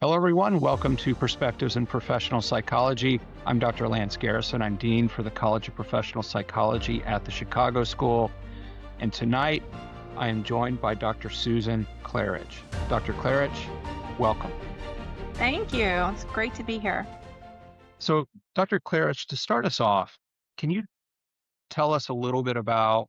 Hello, everyone. Welcome to Perspectives in Professional Psychology. I'm Dr. Lance Garrison. I'm Dean for the College of Professional Psychology at the Chicago School. And tonight, I am joined by Dr. Susan Klarich. Dr. Klarich, welcome. Thank you. It's great to be here. So, Dr. Klarich, to start us off, can you tell us a little bit about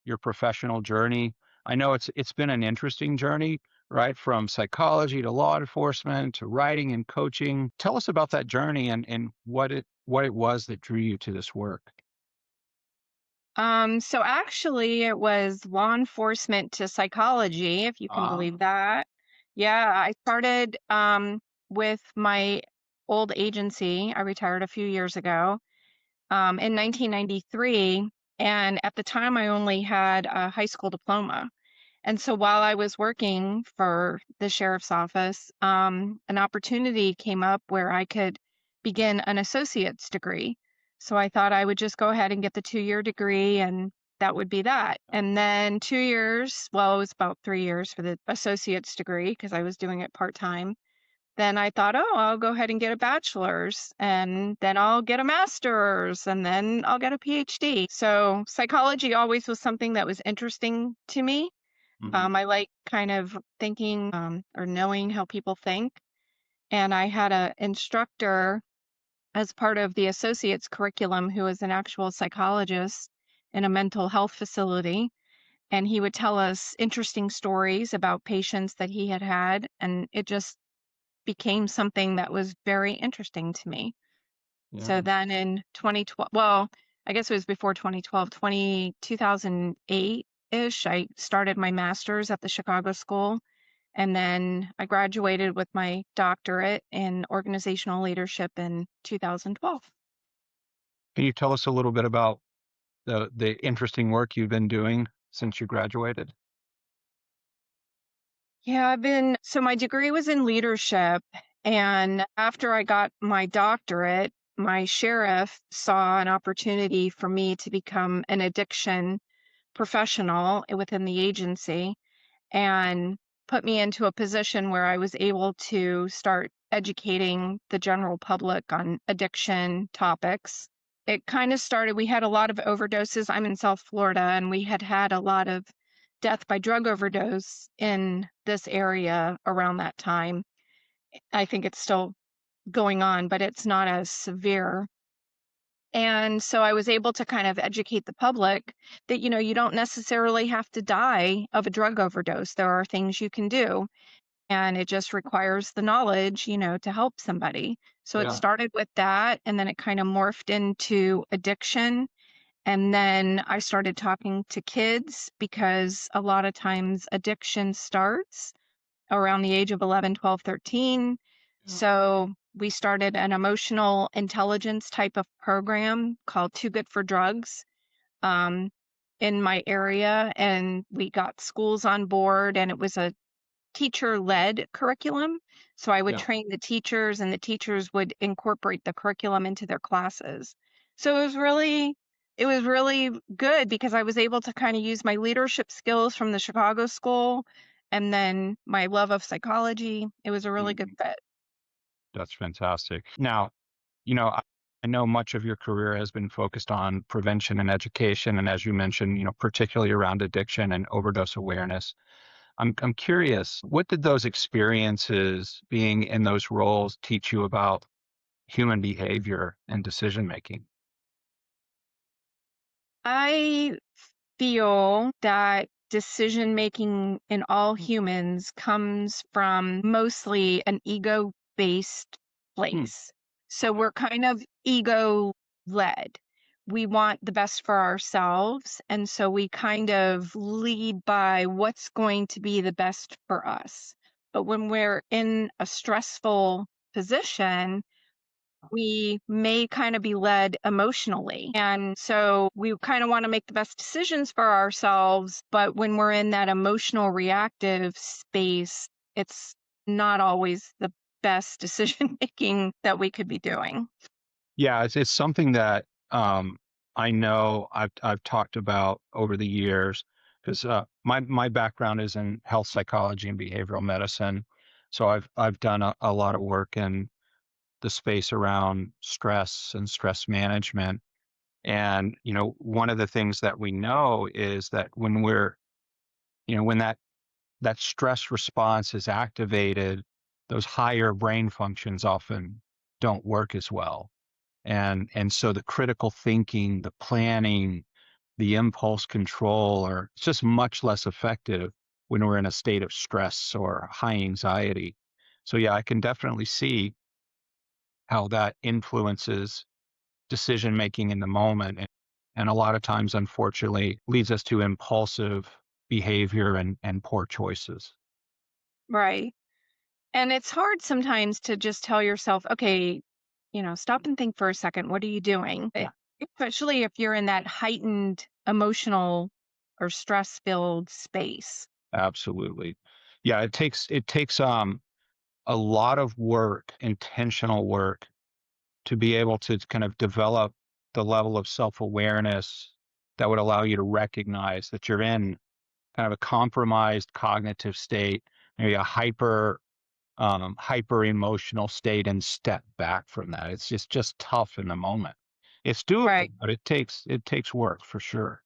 your professional journey? I know it's been an interesting journey, right? From psychology to law enforcement to writing and coaching. Tell us about that journey and what it was that drew you to this work. So actually it was law enforcement to psychology, if you can Ah, believe that. Yeah, I started with my old agency. I retired a few years ago, in 1993. And at the time I only had a high school diploma. And so while I was working for the sheriff's office, an opportunity came up where I could begin an associate's degree. So I thought I would just go ahead and get the 2-year degree, and that would be that. And then 2 years, well, it was about 3 years for the associate's degree because I was doing it part time. Then I thought, oh, I'll go ahead and get a bachelor's, and then I'll get a master's, and then I'll get a PhD. So psychology always was something that was interesting to me. mhm. I like kind of thinking or knowing how people think. And I had a instructor as part of the associate's curriculum who was an actual psychologist in a mental health facility. And he would tell us interesting stories about patients that he had had. And it just became something that was very interesting to me. Yeah. So then in 2012, well, I guess it was before 2012, 2008-ish, I started my master's at the Chicago School. And then I graduated with my doctorate in organizational leadership in 2012. Can you tell us a little bit about the interesting work you've been doing since you graduated? Yeah, so my degree was in leadership. And after I got my doctorate, my sheriff saw an opportunity for me to become an addiction professional within the agency and put me into a position where I was able to start educating the general public on addiction topics. It kind of started, we had a lot of overdoses. I'm in South Florida, and we had had a lot of death by drug overdose in this area around that time. I think it's still going on, but it's not as severe. And so I was able to kind of educate the public that, you don't necessarily have to die of a drug overdose. There are things you can do, and it just requires the knowledge, to help somebody. So it Yeah. started with that, and then it kind of morphed into addiction. And then I started talking to kids because a lot of times addiction starts around the age of 11, 12, 13. Yeah. So we started an emotional intelligence type of program called Too Good for Drugs um, in my area. And we got schools on board, and it was a teacher led curriculum. So I would Yeah. train the teachers, and the teachers would incorporate the curriculum into their classes. So it was really good because I was able to kind of use my leadership skills from the Chicago school and then my love of psychology. It was a really good Mhm. fit. That's fantastic. Now, I know much of your career has been focused on prevention and education, and as you mentioned, particularly around addiction and overdose awareness. I'm curious, what did those experiences being in those roles teach you about human behavior and decision making? I feel that decision making in all humans comes from mostly an ego based Hmm. place. So Okay. we're kind of ego led. We want the best for ourselves. And so we kind of lead by what's going to be the best for us. But when we're in a stressful position, we may kind of be led emotionally. And so we kind of want to make the best decisions for ourselves. But when we're in that emotional reactive space, it's not always the best decision making that we could be doing. Yeah, it's something that I know I've talked about over the years because my background is in health psychology and behavioral medicine. So I've done a lot of work in the space around stress and stress management. And, one of the things that we know is that when that stress response is activated, those higher brain functions often don't work as well. And so the critical thinking, the planning, the impulse control are just much less effective when we're in a state of stress or high anxiety. So yeah, I can definitely see how that influences decision making in the moment, and a lot of times unfortunately leads us to impulsive behavior and poor choices. Right. And it's hard sometimes to just tell yourself, okay, stop and think for a second. What are you doing? Especially if you're in that heightened emotional or stress filled space. Absolutely. Yeah, it takes a lot of work, intentional work, to be able to kind of develop the level of self-awareness that would allow you to recognize that you're in kind of a compromised cognitive state, maybe a hyper emotional state, and step back from that. It's just tough in the moment. It's doable, Right. but it takes work for sure.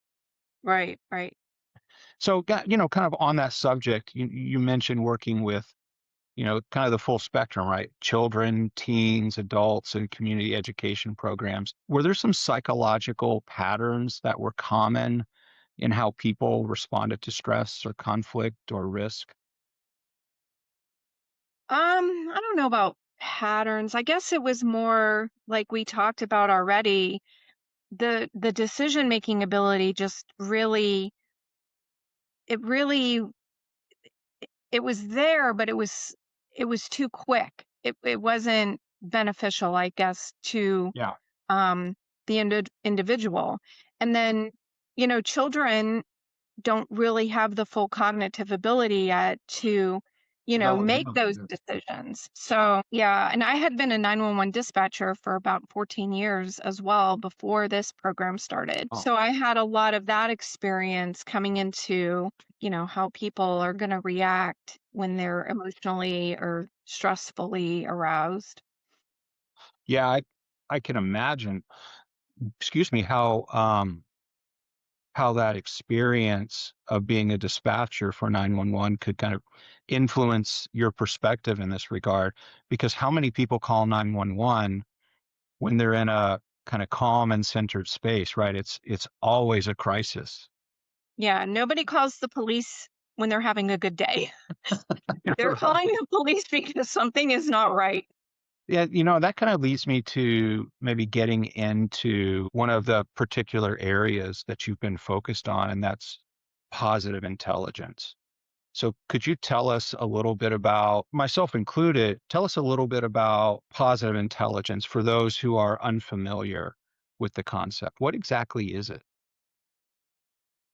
Right. Right. So, kind of on that subject, you mentioned working with, kind of the full spectrum, right? Children, teens, adults, and community education programs. Were there some psychological patterns that were common in how people responded to stress or conflict or risk? I don't know about patterns. I guess it was more like we talked about already. The decision making ability just really it was there, but it was too quick. It wasn't beneficial, I guess, to Yeah. um the individual. And then, children don't really have the full cognitive ability yet to, make those decisions. So, yeah, and I had been a 911 dispatcher for about 14 years as well before this program started. Oh. So I had a lot of that experience coming into, how people are going to react when they're emotionally or stressfully aroused. Yeah, I can imagine, excuse me, how that experience of being a dispatcher for 911 could kind of influence your perspective in this regard. Because how many people call 911 when they're in a kind of calm and centered space, right? It's always a crisis. Yeah, nobody calls the police when they're having a good day. They're Right. calling the police because something is not right. Yeah, that kind of leads me to maybe getting into one of the particular areas that you've been focused on, and that's positive intelligence. So could you tell us a little bit about, myself included, tell us a little bit about positive intelligence for those who are unfamiliar with the concept. What exactly is it?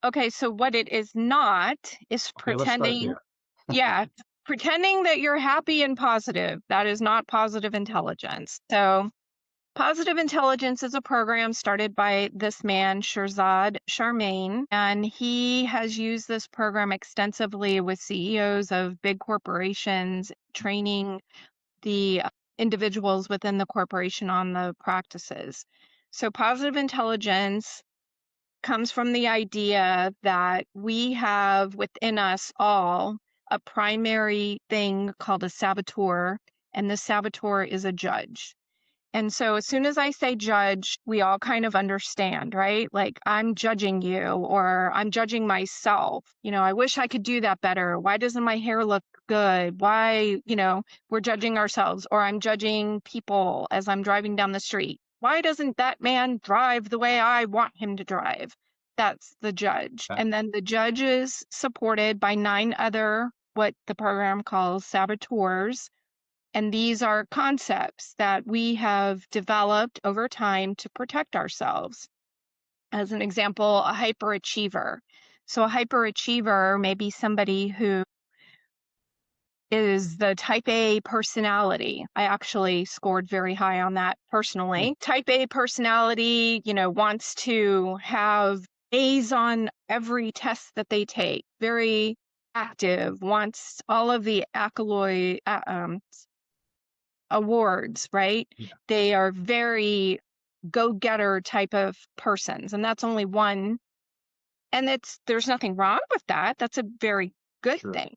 Okay, so what it is not is Okay, let's start pretending, there. yeah, pretending that you're happy and positive. That is not positive intelligence. So, positive intelligence is a program started by this man, Shirzad Charmaine, and he has used this program extensively with CEOs of big corporations, training the individuals within the corporation on the practices. So, positive intelligence comes from the idea that we have within us all a primary thing called a saboteur, and the saboteur is a judge. And so as soon as I say judge, we all kind of understand, right? Like I'm judging you or I'm judging myself. I wish I could do that better. Why doesn't my hair look good? Why, we're judging ourselves or I'm judging people as I'm driving down the street. Why doesn't that man drive the way I want him to drive? That's the judge. Uh, And then the judge is supported by 9 other, what the program calls saboteurs, and these are concepts that we have developed over time to protect ourselves. As an example, a hyperachiever. So, a hyperachiever may be somebody who is the type A personality. I actually scored very high on that personally. Type A personality, wants to have A's on every test that they take. Very active, wants all of the accolade awards, right? Yeah, They are very go-getter type of persons, and that's only one. And there's nothing wrong with that. That's a very good sure. thing.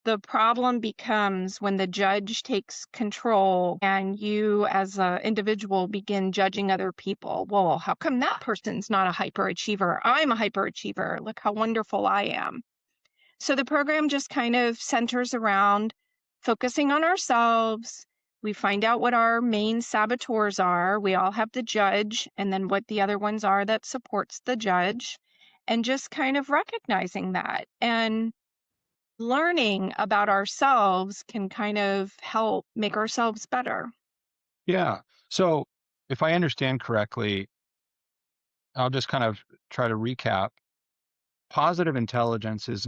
The problem becomes when the judge takes control and you as an individual begin judging other people. Well, how come that person's not a hyperachiever? I'm a hyperachiever. Look how wonderful I am. So the program just kind of centers around focusing on ourselves. We find out what our main saboteurs are. We all have the judge, and then what the other ones are that supports the judge, and just kind of recognizing that. And learning about ourselves can kind of help make ourselves better. Yeah. So if I understand correctly, I'll just kind of try to recap. Positive intelligence is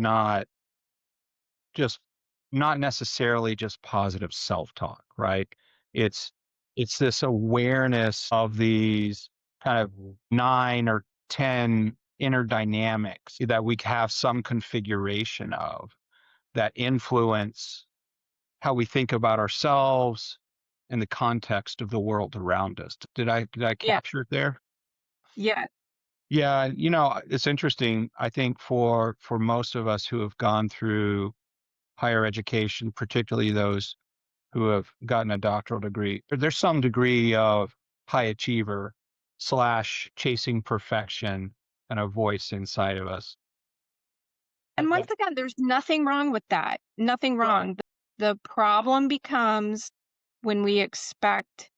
just not necessarily just positive self-talk, right? It's it's this awareness of these kind of 9 or 10 inner dynamics that we have some configuration of that influence how we think about ourselves in the context of the world around us. Did I Yeah. capture it there? Yeah. Yeah, it's interesting. I think for most of us who have gone through higher education, particularly those who have gotten a doctoral degree, there's some degree of high achiever slash chasing perfection and a voice inside of us. And once But again, there's nothing wrong with that. Nothing right. wrong. The problem becomes when we expect,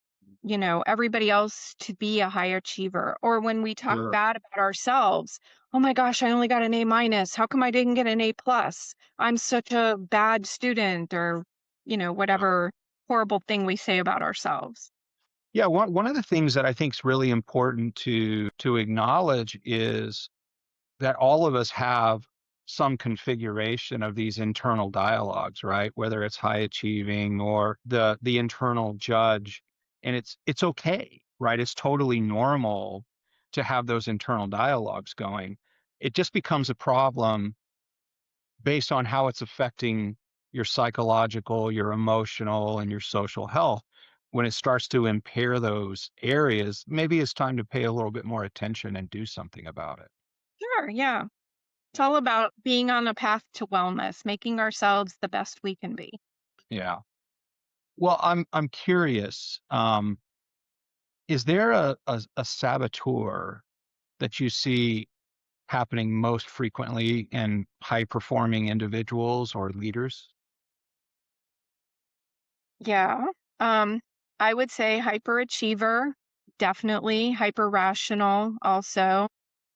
everybody else to be a high achiever, or when we talk Sure. bad about ourselves. Oh my gosh, I only got an A minus. How come I didn't get an A plus? I'm such a bad student, or, Yeah. whatever horrible thing we say about ourselves. Yeah, one of the things that I think is really important to acknowledge is that all of us have some configuration of these internal dialogues, right? Whether it's high achieving or the internal judge. And it's okay, right? It's totally normal to have those internal dialogues going. It just becomes a problem based on how it's affecting your psychological, your emotional, and your social health. When it starts to impair those areas, maybe it's time to pay a little bit more attention and do something about it. Sure, yeah. It's all about being on a path to wellness, making ourselves the best we can be. Yeah. Well, I'm curious. Is there a saboteur that you see happening most frequently in high performing individuals or leaders? Yeah. Um, I would say hyperachiever, definitely. Hyper rational also.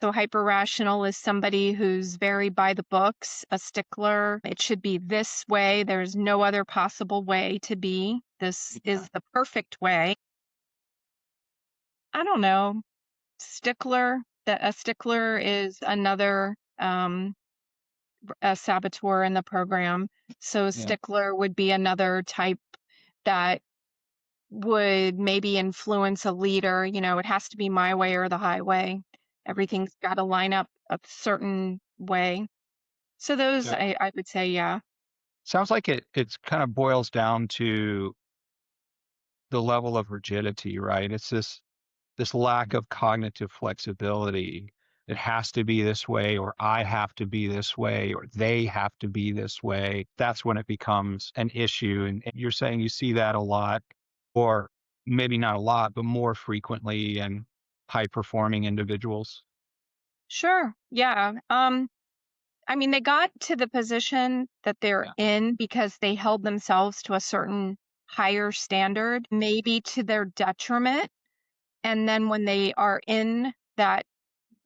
So hyper rational is somebody who's very by the books, a stickler. It should be this way. There's no other possible way to be. This Yeah. is the perfect way. I don't know. Stickler. A stickler is another a saboteur in the program. So Yeah. stickler would be another type that would maybe influence a leader. It has to be my way or the highway. Everything's got to line up a certain way. So those, Yeah. I would say, yeah. Sounds like it's kind of boils down to the level of rigidity, right? It's this lack of cognitive flexibility. It has to be this way, or I have to be this way, or they have to be this way. That's when it becomes an issue. And you're saying you see that a lot, or maybe not a lot, but more frequently in high performing individuals. Sure. Yeah. I mean, they got to the position that they're Yeah. in because they held themselves to a certain higher standard, maybe to their detriment. And then when they are in that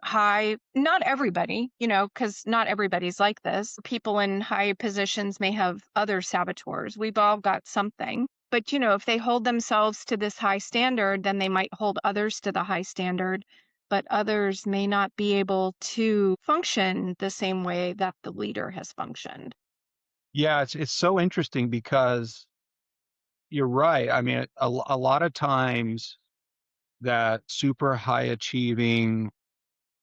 high, not everybody, because not everybody's like this. People in high positions may have other saboteurs. We've all got something. But, if they hold themselves to this high standard, then they might hold others to the high standard, but others may not be able to function the same way that the leader has functioned. Yeah, it's so interesting because you're right. I mean, a lot of times that super high achieving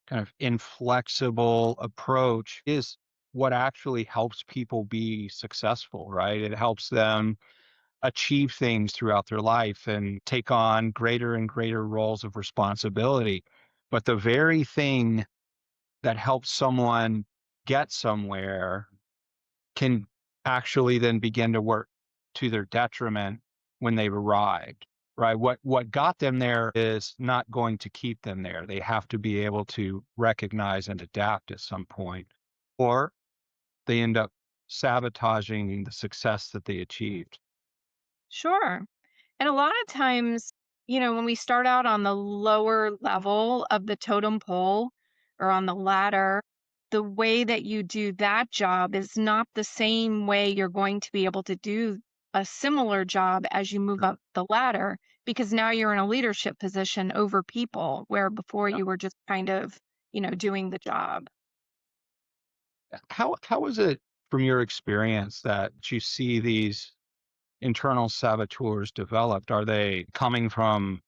kind of inflexible approach is what actually helps people be successful, right? It helps them achieve things throughout their life and take on greater and greater roles of responsibility. But the very thing that helps someone get somewhere can actually then begin to work to their detriment when they've arrived, right? What got them there is not going to keep them there. They have to be able to recognize and adapt at some point, or they end up sabotaging the success that they achieved. Sure. And a lot of times, when we start out on the lower level of the totem pole or on the ladder, the way that you do that job is not the same way you're going to be able to do a similar job as you move up the ladder because now you're in a leadership position over people where before Yeah. you were just kind of, doing the job. How is it from your experience that you see these internal saboteurs developed? Are they coming from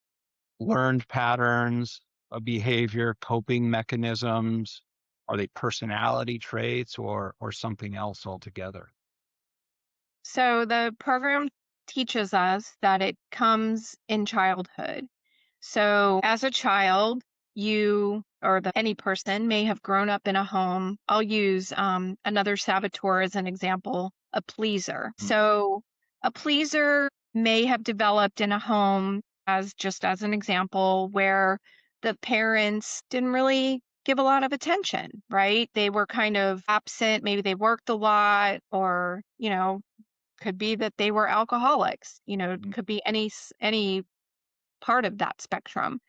learned patterns of behavior, coping mechanisms? Are they personality traits or something else altogether? So the program teaches us that it comes in childhood. So as a child, you or any person may have grown up in a home. I'll use another saboteur as an example, a pleaser. Mm, So a pleaser may have developed in a home as an example where the parents didn't really give a lot of attention, right? They were kind of absent. Maybe they worked a lot or, could be that they were alcoholics, mm, could be any part of that spectrum,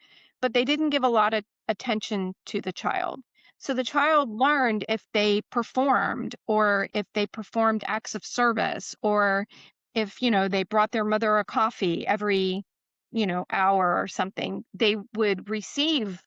but they didn't give a lot of attention to the child. So the child learned if they performed or if they performed acts of service or if, they brought their mother a coffee every, hour or something, they would receive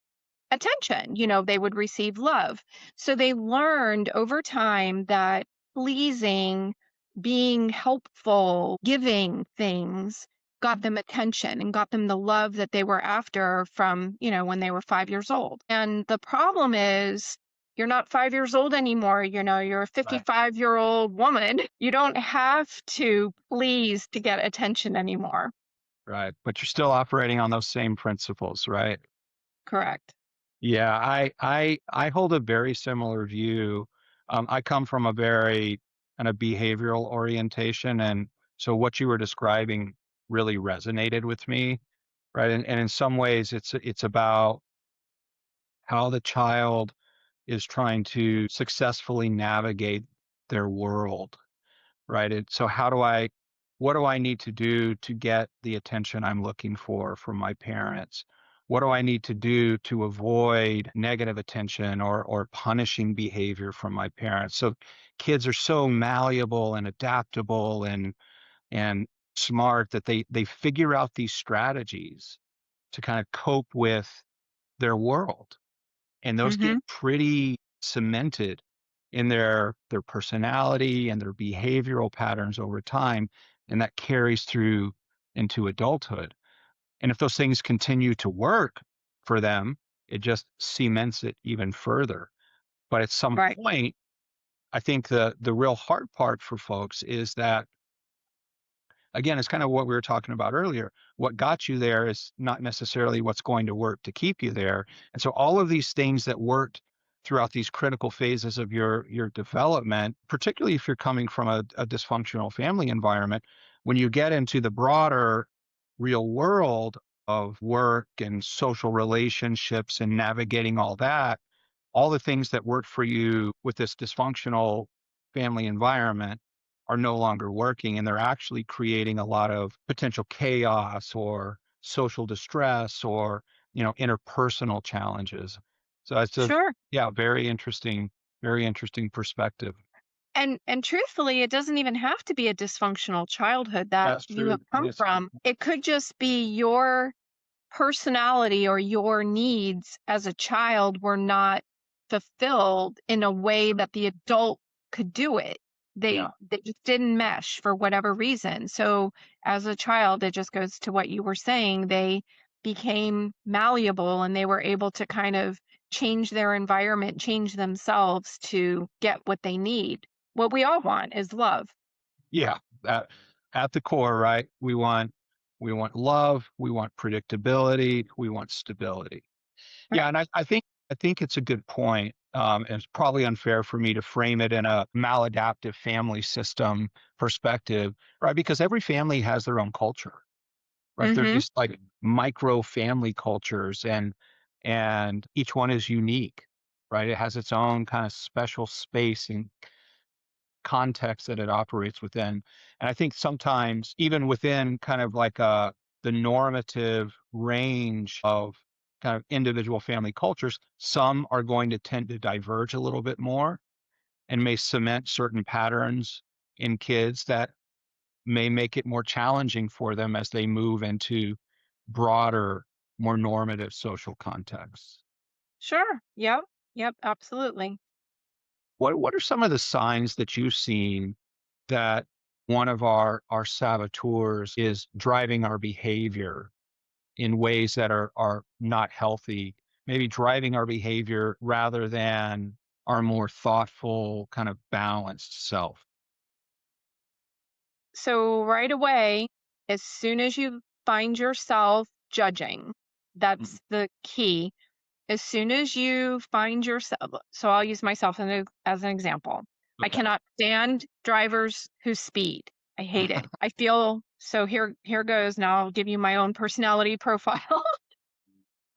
attention, they would receive love. So they learned over time that pleasing, being helpful, giving things got them attention and got them the love that they were after from, when they were 5 years old. And the problem is, you're not 5 years old anymore. You're a right. 55-year-old woman. You don't have to please to get attention anymore. Right. But you're still operating on those same principles, right? Correct. Yeah, I hold a very similar view. I come from a very kind of behavioral orientation, and so what you were describing really resonated with me, right? And in some ways, it's about how the child is trying to successfully navigate their world, right? So what do I need to do to get the attention I'm looking for from my parents? What do I need to do to avoid negative attention or punishing behavior from my parents? So kids are so malleable and adaptable and smart that they figure out these strategies to kind of cope with their world. And those get Mhm. pretty cemented in their personality and their behavioral patterns over time, and that carries through into adulthood. And if those things continue to work for them, it just cements it even further. But at some Right. point, I think the real hard part for folks is that, again, it's kind of what we were talking about earlier. What got you there is not necessarily what's going to work to keep you there. And so all of these things that worked throughout these critical phases of your development, particularly if you're coming from a dysfunctional family environment, when you get into the broader real world of work and social relationships and navigating all the things that worked for you with this dysfunctional family environment are no longer working, and they're actually creating a lot of potential chaos or social distress or interpersonal challenges. So it's just, Sure. yeah, very interesting perspective. And truthfully, it doesn't even have to be a dysfunctional childhood that That's you have true. It come is. from. It could just be your personality or your needs as a child were not fulfilled in a way that the adult could do it. Yeah. They just didn't mesh for whatever reason. So as a child, it just goes to what you were saying. They became malleable and they were able to kind of change their environment, change themselves to get what they need. What we all want is love. Yeah, at the core, right? We want love, we want predictability, we want stability. Yeah, Right. and I think it's a good point. And it's probably unfair for me to frame it in a maladaptive family system perspective, right? Because every family has their own culture, right? They're Mhm. just like micro family cultures, and each one is unique, right? It has its own kind of special space and context that it operates within. And I think sometimes even within kind of like the normative range of kind of individual family cultures, some are going to tend to diverge a little bit more and may cement certain patterns in kids that may make it more challenging for them as they move into broader, more normative social contexts. Sure. Yep. Yep, absolutely. What are some of the signs that you've seen that one of our saboteurs is driving our behavior in ways that are not healthy, maybe driving our behavior rather than our more thoughtful, kind of balanced self? So right away, as soon as you find yourself judging, Mhm. that's the key. As soon as you find yourself, so I'll use myself as an example. I Okay. cannot stand drivers who speed. I hate it. I feel so here goes. Now I'll give you my own personality profile.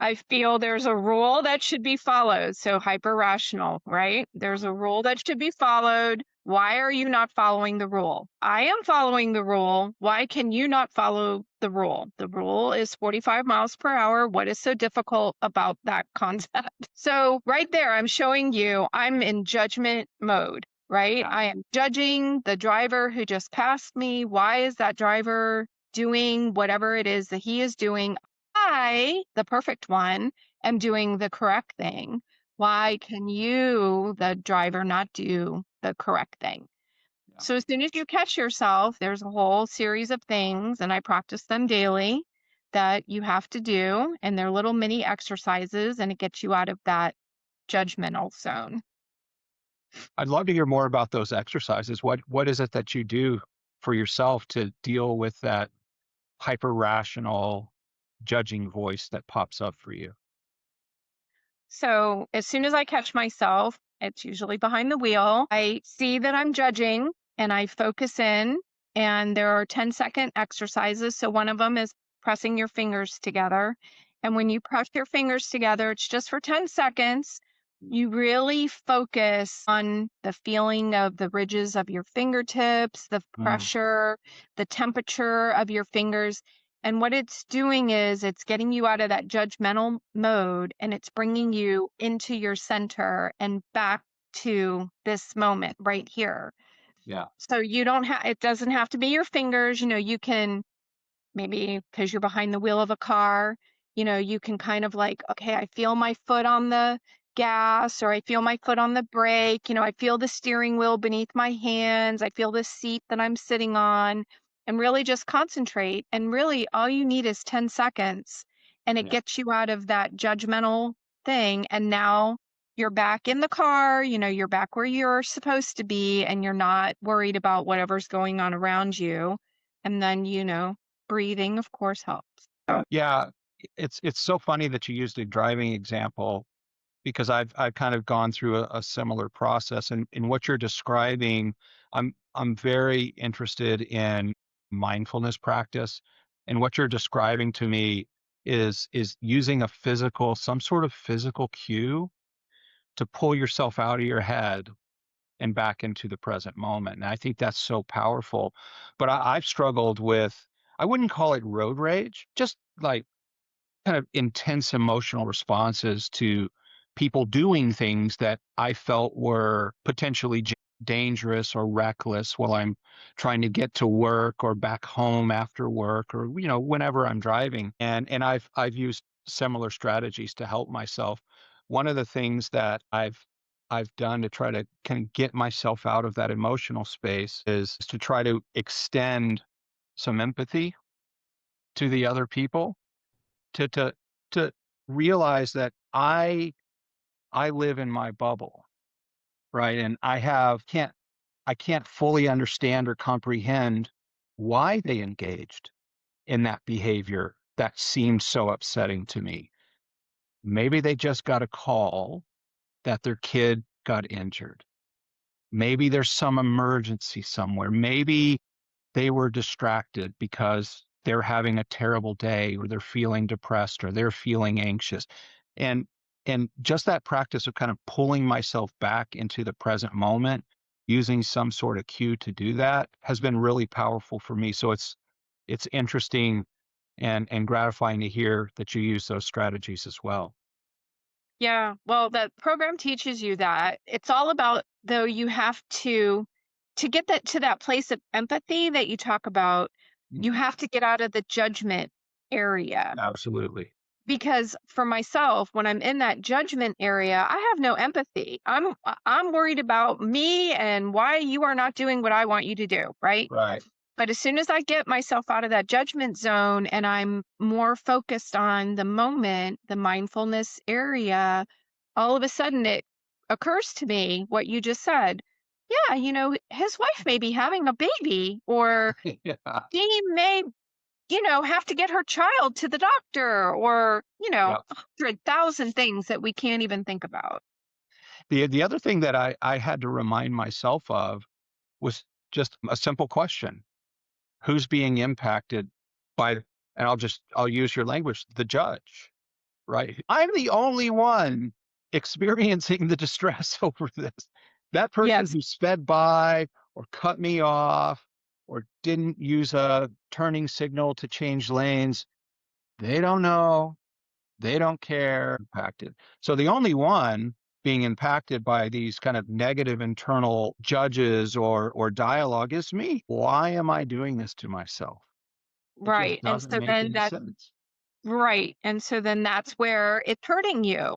I feel there's a rule that should be followed. So hyper rational, right? There's a rule that should be followed. Why are you not following the rule? I am following the rule. Why can you not follow the rule? The rule is 45 miles per hour. What is so difficult about that concept? So, right there, I'm showing you I'm in judgment mode, right? Yeah. I am judging the driver who just passed me. Why is that driver doing whatever it is that he is doing? I, the perfect one, am doing the correct thing. Why can you, the driver, not do the correct thing? Yeah. So as soon as you catch yourself, there's a whole series of things, and I practice them daily that you have to do. And they're little mini exercises, and it gets you out of that judgmental zone. I'd love to hear more about those exercises. What is it that you do for yourself to deal with that hyper rational judging voice that pops up for you? So as soon as I catch myself, it's usually behind the wheel. I see that I'm judging and I focus in, and there are 10-second exercises. So one of them is pressing your fingers together. And when you press your fingers together, it's just for 10 seconds. You really focus on the feeling of the ridges of your fingertips, the Mm, pressure, the temperature of your fingers. And what it's doing is it's getting you out of that judgmental mode and it's bringing you into your center and back to this moment right here. yeah. So you don't have, it doesn't have to be your fingers. You can maybe because you're behind the wheel of a car, you can kind of like, okay, I feel my foot on the gas or I feel my foot on the brake. I feel the steering wheel beneath my hands. I feel the seat that I'm sitting on and really just concentrate. And really, all you need is 10 seconds and it Yeah. gets you out of that judgmental thing. And now you're back in the car, you're back where you're supposed to be and you're not worried about whatever's going on around you. And then, breathing, of course, helps. So Yeah, it's so funny that you used a driving example because I've kind of gone through a similar process, and in what you're describing, I'm very interested in mindfulness practice, and what you're describing to me is using a physical some sort of physical cue to pull yourself out of your head and back into the present moment. And I think that's so powerful. But I've struggled with, I wouldn't call it road rage, just like kind of intense emotional responses to people doing things that I felt were potentially dangerous or reckless while I'm trying to get to work or back home after work or whenever I'm driving. And I've used similar strategies to help myself. One of the things that I've done to try to kind of get myself out of that emotional space is to try to extend some empathy to the other people to realize that I live in my bubble, right? And I can't fully understand or comprehend why they engaged in that behavior that seemed so upsetting to me. Maybe they just got a call that their kid got injured. Maybe there's some emergency somewhere. Maybe they were distracted because they're having a terrible day or they're feeling depressed or they're feeling anxious. And just that practice of kind of pulling myself back into the present moment using some sort of cue to do that has been really powerful for me. So it's interesting and gratifying to hear that you use those strategies as well. Yeah, well, the program teaches you that. It's all about though you have to get that to that place of empathy that you talk about, you Mhm. have to get out of the judgment area. Absolutely. Because for myself, when I'm in that judgment area, I have no empathy. I'm worried about me and why you are not doing what I want you to do, right? Right. But as soon as I get myself out of that judgment zone and I'm more focused on the moment, the mindfulness area, all of a sudden it occurs to me what you just said. Yeah, his wife may be having a baby, or Yeah. she may, have to get her child to the doctor, or, Yeah. 100,000 things that we can't even think about. The other thing that I had to remind myself of was just a simple question. Who's being impacted by, and I'll use your language, the judge, right? I'm the only one experiencing the distress over this. That person Yes, who sped by or cut me off or didn't use a turning signal to change lanes, they don't know. They don't care. Impacted. So the only one being impacted by these kind of negative internal judges or dialogue is me. Why am I doing this to myself? It just right. And doesn't so make then any that sense. Right, and so then that's where it's hurting you.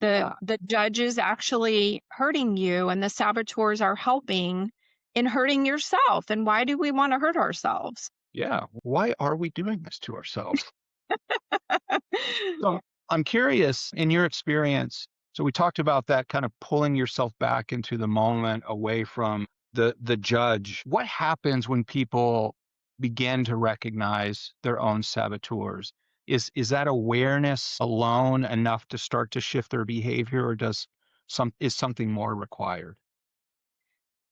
The Yeah. the judge is actually hurting you, and the saboteurs are helping in hurting yourself, and why do we wanna hurt ourselves? Yeah. Why are we doing this to ourselves? So I'm curious, in your experience, so we talked about that kind of pulling yourself back into the moment away from the judge. What happens when people begin to recognize their own saboteurs? Is that awareness alone enough to start to shift their behavior, or is something more required?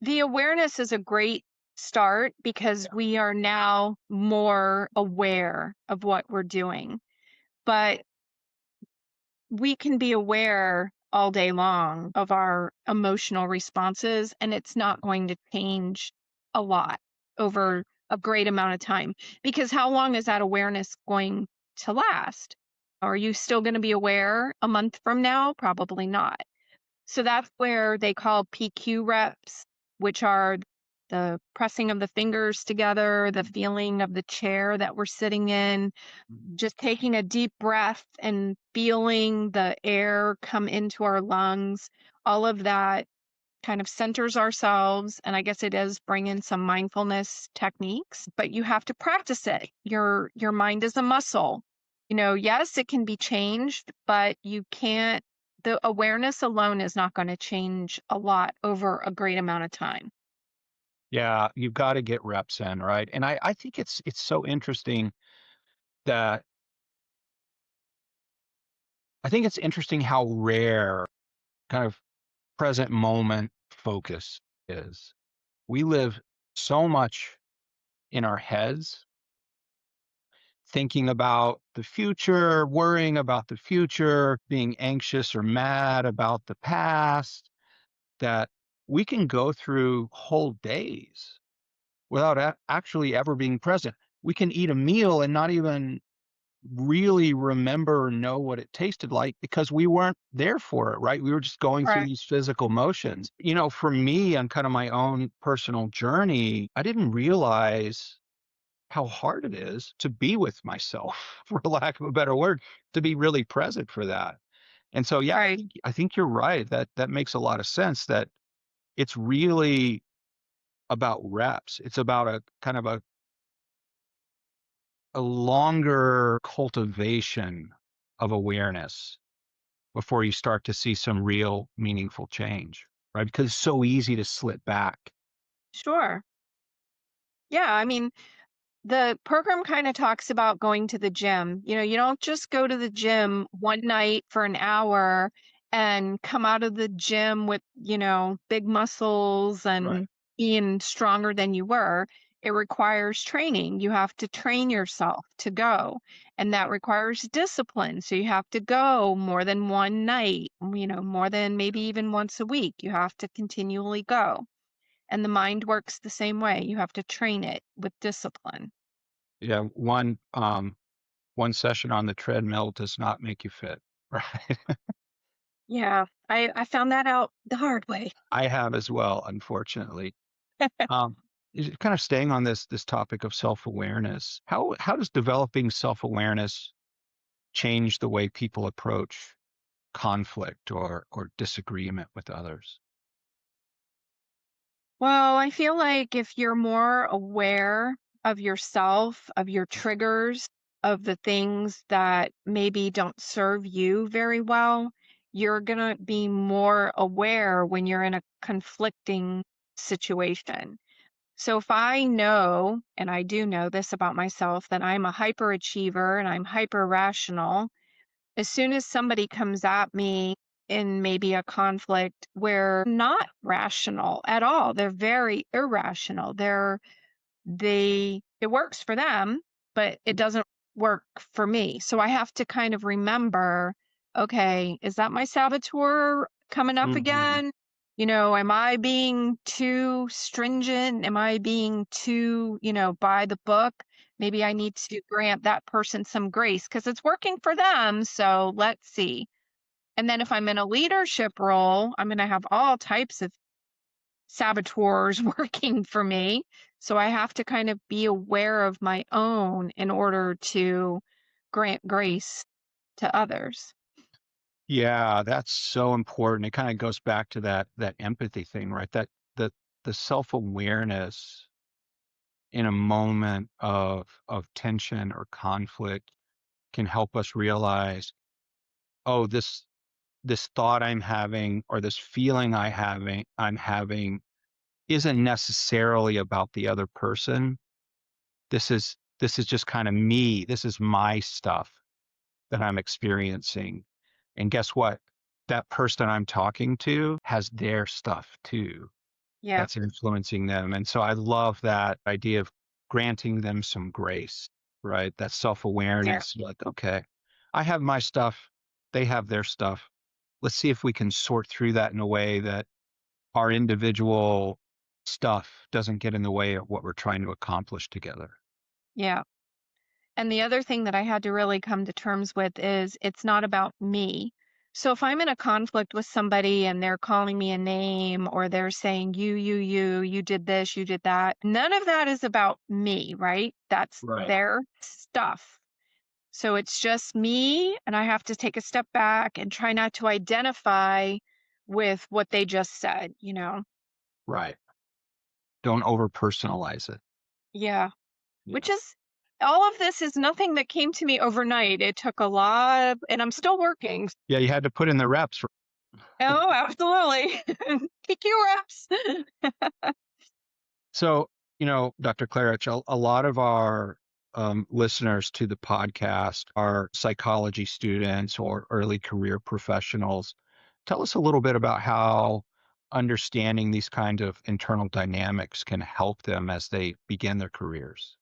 The awareness is a great start because Yeah. we are now more aware of what we're doing, but we can be aware all day long of our emotional responses, and it's not going to change a lot over a great amount of time. Because how long is that awareness going to last? Are you still going to be aware a month from now? Probably not. So that's where they call PQ reps, which are the pressing of the fingers together, the feeling of the chair that we're sitting in, Mhm. just taking a deep breath and feeling the air come into our lungs. All of that kind of centers ourselves. And I guess it does bring in some mindfulness techniques, but you have to practice it. Your mind is a muscle. Yes, it can be changed, but you can't the awareness alone is not going to change a lot over a great amount of time. Yeah, you've got to get reps in, right? And I think it's so interesting that I think it's interesting how rare kind of present moment focus is. We live so much in our heads, thinking about the future, worrying about the future, being anxious or mad about the past, that we can go through whole days without actually ever being present. We can eat a meal and not even really remember or know what it tasted like because we weren't there for it, right? We were just going through Right. these physical motions. For me, on kind of my own personal journey, I didn't realize how hard it is to be with myself, for lack of a better word, to be really present for that. And so, yeah, Right. I think you're right. That makes a lot of sense. That it's really about reps. It's about a kind of a longer cultivation of awareness before you start to see some real meaningful change, right? Because it's so easy to slip back. Sure. Yeah, I mean, the program kinda talks about going to the gym. You don't just go to the gym one night for an hour and come out of the gym with, big muscles Right. and being stronger than you were. It requires training. You have to train yourself to go, and that requires discipline. So you have to go more than one night, more than maybe even once a week. You have to continually go. And the mind works the same way. You have to train it with discipline. Yeah. One session on the treadmill does not make you fit. Right. Yeah, I found that out the hard way. I have as well, unfortunately. Um, kind of staying on this topic of self-awareness. How does developing self-awareness change the way people approach conflict or disagreement with others? Well, I feel like if you're more aware of yourself, of your triggers, of the things that maybe don't serve you very well, you're gonna be more aware when you're in a conflicting situation. So if I know, and I do know this about myself, that I'm a hyperachiever and I'm hyper rational, as soon as somebody comes at me in maybe a conflict where not rational at all, they're very irrational. It works for them, but it doesn't work for me. So I have to kind of remember, okay, is that my saboteur coming up Mhm. again? Am I being too stringent? Am I being too, by the book? Maybe I need to grant that person some grace because it's working for them. So let's see. And then if I'm in a leadership role, I'm going to have all types of saboteurs working for me. So I have to kind of be aware of my own in order to grant grace to others. Yeah, that's so important. It kind of goes back to that empathy thing, right? That the self-awareness in a moment of tension or conflict can help us realize, oh, this thought I'm having or this feeling I'm having isn't necessarily about the other person. This is just kind of me. This is my stuff that I'm experiencing. And guess what? That person I'm talking to has their stuff too Yeah. that's influencing them. And so I love that idea of granting them some grace, right? That There. self-awareness, like, okay, I have my stuff, they have their stuff. Let's see if we can sort through that in a way that our individual stuff doesn't get in the way of what we're trying to accomplish together. Yeah. And the other thing that I had to really come to terms with is it's not about me. So if I'm in a conflict with somebody and they're calling me a name or they're saying, you did this, you did that, none of that is about me, right? That's Right. their stuff. So it's just me, and I have to take a step back and try not to identify with what they just said. Right. Don't over personalize it. Yeah. Yeah. Which is all of this is nothing that came to me overnight. It took a lot, and I'm still working. Yeah, you had to put in the reps. Oh, absolutely. PQ reps. So, Dr. Klarich, a lot of our listeners to the podcast are psychology students or early career professionals. Tell us a little bit about how understanding these kind of internal dynamics can help them as they begin their careers.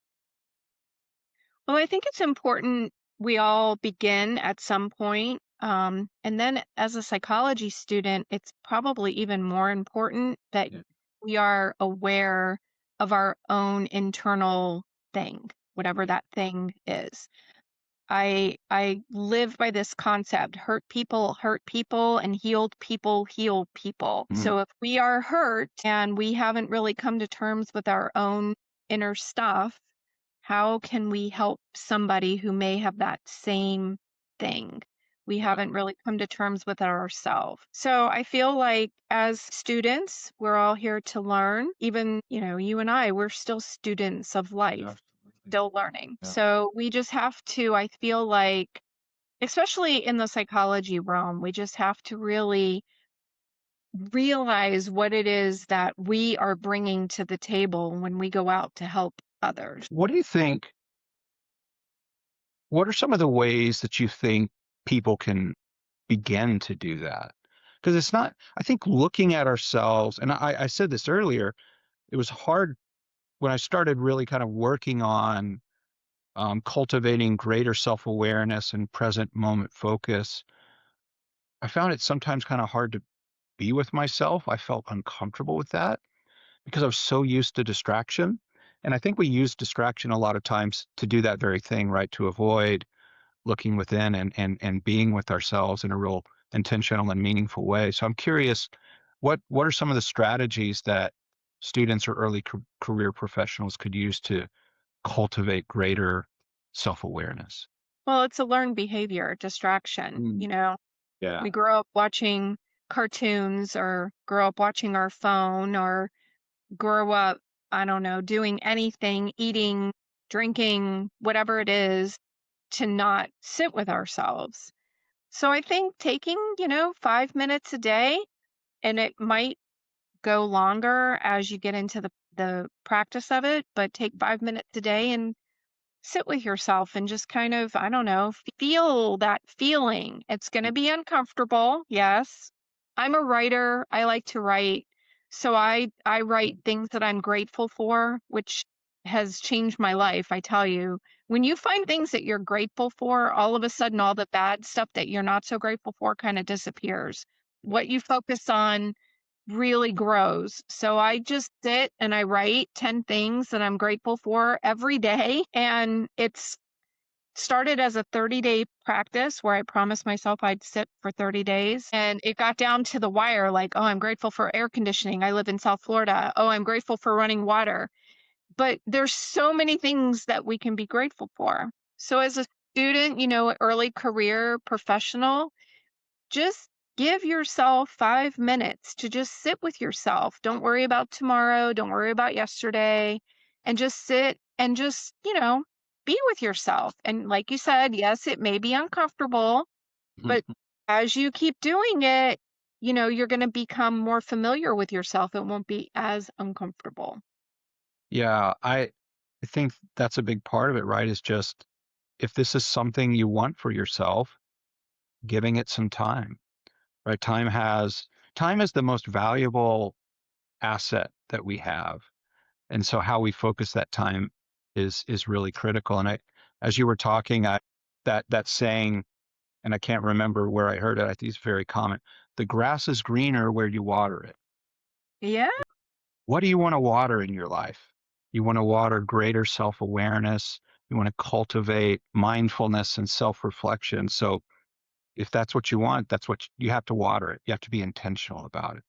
Well, I think it's important we all begin at some point. And then as a psychology student, it's probably even more important that Yeah. we are aware of our own internal thing, whatever that thing is. I live by this concept, hurt people, and healed people heal people. Mhm. So if we are hurt and we haven't really come to terms with our own inner stuff, how can we help somebody who may have that same thing? We Yeah. haven't really come to terms with it ourselves. So I feel like as students, we're all here to learn. Even, you and I, we're still students of life, Absolutely. still learning. Yeah. So we just have to, I feel like, especially in the psychology realm. We just have to really realize what it is that we are bringing to the table when we go out to help others. What do you think? What are some of the ways that you think people can begin to do that? Because it's not, I think looking at ourselves, and I said this earlier, it was hard when I started really kind of working on cultivating greater self awareness and present moment focus. I found it sometimes kind of hard to be with myself. I felt uncomfortable with that because I was so used to distraction. And I think we use distraction a lot of times to do that very thing, right? To avoid looking within and being with ourselves in a real intentional and meaningful way. So I'm curious, what are some of the strategies that students or early career professionals could use to cultivate greater self-awareness? Well, it's a learned behavior, distraction. Mm, yeah. We grow up watching cartoons or grow up watching our phone or grow up, I don't know, doing anything, eating, drinking, whatever it is, to not sit with ourselves. So I think taking, 5 minutes a day, and it might go longer as you get into the practice of it, but take 5 minutes a day and sit with yourself and just kind of, I don't know, feel that feeling. It's going to be uncomfortable. Yes. I'm a writer. I like to write. So I write things that I'm grateful for, which has changed my life, I tell you. When you find things that you're grateful for, all of a sudden all the bad stuff that you're not so grateful for kind of disappears. What you focus on really grows. So I just sit and I write 10 things that I'm grateful for every day. And it's started as a 30-day practice where I promised myself I'd sit for 30 days. And it got down to the wire like, oh, I'm grateful for air conditioning. I live in South Florida. Oh, I'm grateful for running water. But there's so many things that we can be grateful for. So as a student, early career professional, just give yourself 5 minutes to just sit with yourself. Don't worry about tomorrow. Don't worry about yesterday. And just sit and just, be with yourself. And like you said, yes, it may be uncomfortable, but as you keep doing it, you're going to become more familiar with yourself. It won't be as uncomfortable. Yeah, I think that's a big part of it, right? Is just if this is something you want for yourself, giving it some time, right? Time is the most valuable asset that we have. And so how we focus that time is really critical. And as you were talking, that saying, and I can't remember where I heard it, I think it's very common. The grass is greener where you water it. Yeah. What do you want to water in your life? You want to water greater self-awareness. You want to cultivate mindfulness and self-reflection. So if that's what you want, that's what you have to water it. You have to be intentional about it.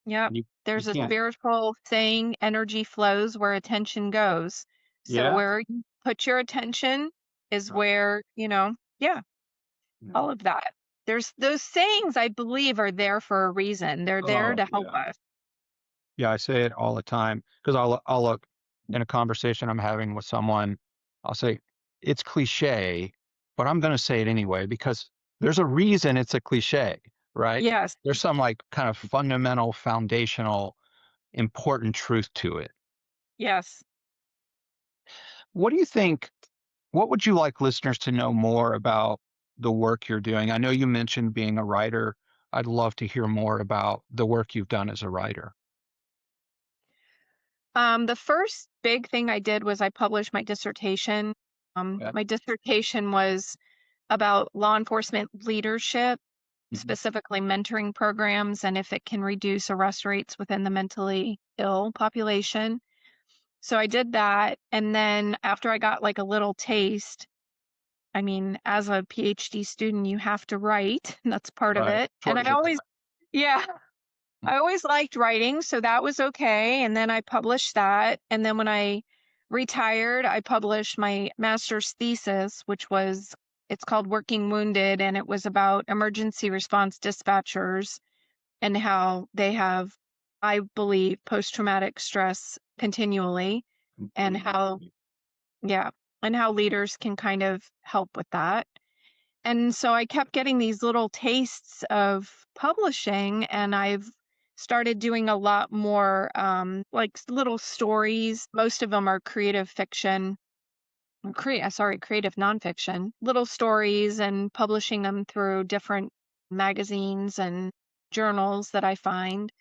Yep. And you There's a can't. spiritual saying, energy flows where attention goes. So Yeah. where you put your attention is Right. where, yeah, Yeah. all of that. There's those sayings I believe are there for a reason. They're there Oh, to help yeah. us. Yeah, I say it all the time because I'll look in a conversation I'm having with someone, I'll say, it's cliche, but I'm gonna say it anyway because there's a reason it's a cliche, right? Yes. There's some like kind of fundamental, foundational, important truth to it. Yes. What do you think? What would you like listeners to know more about the work you're doing? I know you mentioned being a writer. I'd love to hear more about the work you've done as a writer. The first big thing I did was I published my dissertation. Okay. My dissertation was about law enforcement leadership, Mhm. specifically mentoring programs, and if it can reduce arrest rates within the mentally ill population. So I did that. And then after I got like a little taste, I mean, as a PhD student, you have to write. That's part of Right. it. And I Short always, yeah, Mm. I always liked writing. So that was okay. And then I published that. And then when I retired, I published my master's thesis, which was, it's called Working Wounded. And it was about emergency response dispatchers and how they have, I believe, post traumatic stress continually and completely how, agree. yeah, and how leaders can kind of help with that. And so I kept getting these little tastes of publishing, and I've started doing a lot more like little stories. Most of them are creative fiction, creative nonfiction, little stories, and publishing them through different magazines and journals that I find.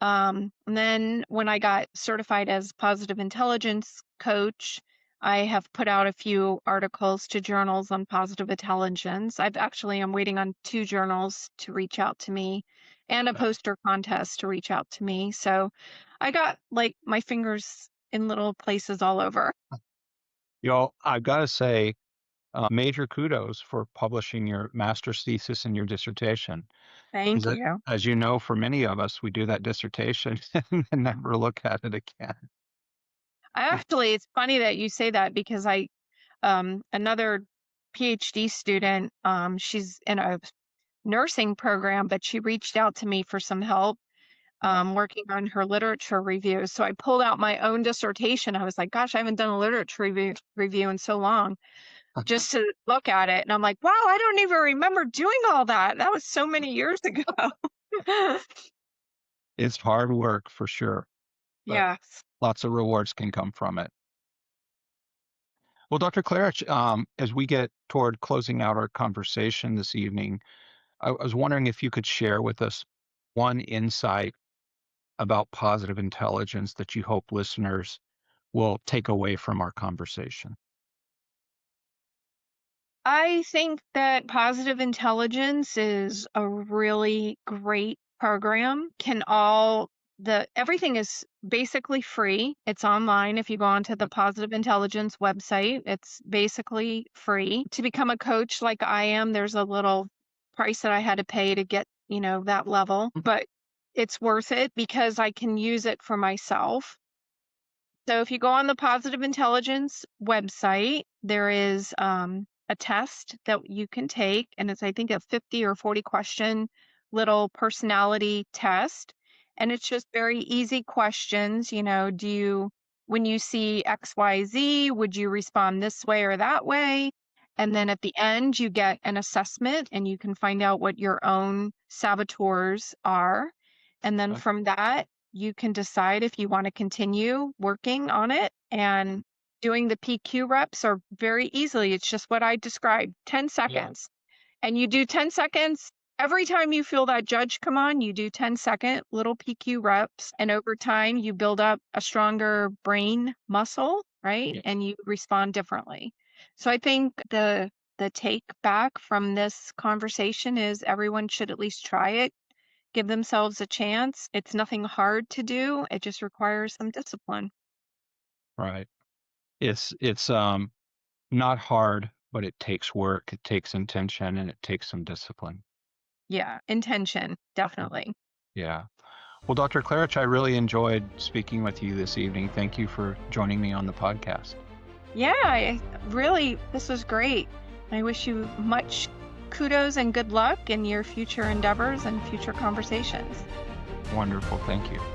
And then when I got certified as positive intelligence coach, I have put out a few articles to journals on positive intelligence. I'm waiting on two journals to reach out to me and a poster contest to reach out to me. So I got like my fingers in little places all over. I've got to say, major kudos for publishing your master's thesis and your dissertation. Thank Because you. as you know, for many of us, we do that dissertation and then never look at it again. It's funny that you say that because another PhD student, she's in a nursing program, but she reached out to me for some help working on her literature review. So I pulled out my own dissertation. I was like, gosh, I haven't done a literature review in so long just to look at it. And I'm like, wow, I don't even remember doing all that. That was so many years ago. It's hard work for sure, but Yes. lots of rewards can come from it. Well, Dr. Klarich, as we get toward closing out our conversation this evening, I was wondering if you could share with us one insight about positive intelligence that you hope listeners will take away from our conversation. I think that positive intelligence is a really great program. Everything is basically free. It's online. If you go onto the Positive Intelligence website, it's basically free. To become a coach like I am, there's a little price that I had to pay to get, that level, but it's worth it because I can use it for myself. So if you go on the Positive Intelligence website, there is a test that you can take, and it's I think a 50 or 40 question little personality test, and it's just very easy questions. When you see XYZ, would you respond this way or that way? And then at the end, you get an assessment, and you can find out what your own saboteurs are. And then Okay. from that, you can decide if you want to continue working on it, and doing the PQ reps are very easily. It's just what I described, 10 Yeah. seconds. And you do 10 seconds. Every time you feel that judge come on, you do 10-second little PQ reps. And over time, you build up a stronger brain muscle, right? Yeah. And you respond differently. So I think the take back from this conversation is everyone should at least try it, give themselves a chance. It's nothing hard to do. It just requires some discipline. Right. It's not hard, but it takes work, it takes intention, and it takes some discipline. Yeah, intention, definitely. Yeah. Well, Dr. Klarich, I really enjoyed speaking with you this evening. Thank you for joining me on the podcast. Yeah, this was great. I wish you much kudos and good luck in your future endeavors and future conversations. Wonderful. Thank you.